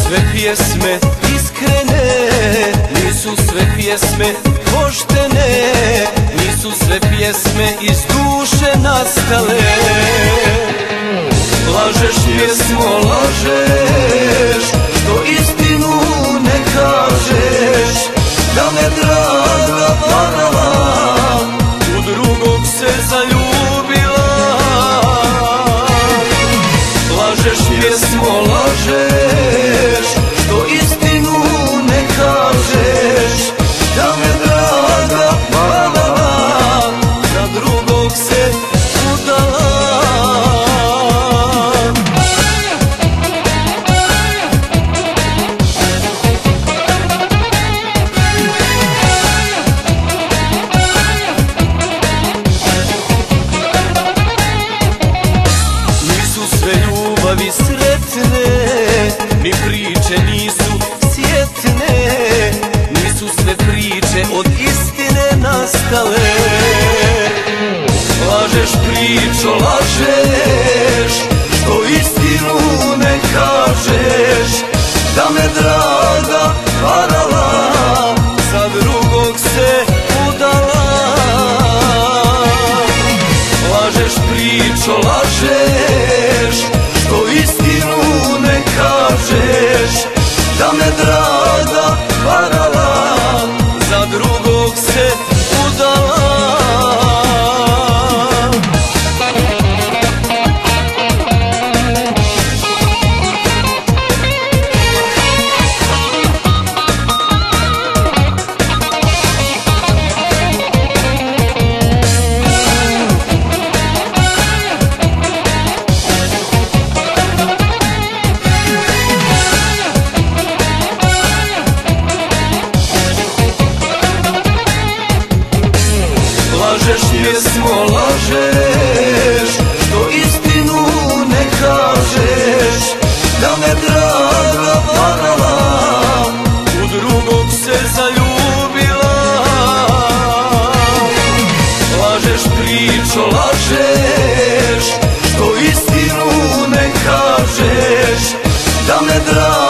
sve pjesme iskrene, nisu sve pjesme poštene, nisu sve pjesme iz duše nastale. Lažeš pjesmo, lažeš, što istinu ne kažeš, da me draga varala, u drugog se zaljubila. Lažeš pjesmo, lažeš, što istinu ne kažeš, da me draga varala, za drugog se udala. Ljubavi sretne, ni priče nisu sjetne, nisu sve priče od istine nastale. Lažeš pričo, lažeš, što istinu ne kažeš, da me draga varala, za drugog se udala. Lažeš pričo, lažeš, što istinu ne kažeš, da me draga varala, za drugog se udala. Lažeš pjesmo, lažeš, što istinu ne kažeš, da me draga varala, u drugog se zaljubila. Lažeš pričo, lažeš, što istinu ne kažeš, da me draga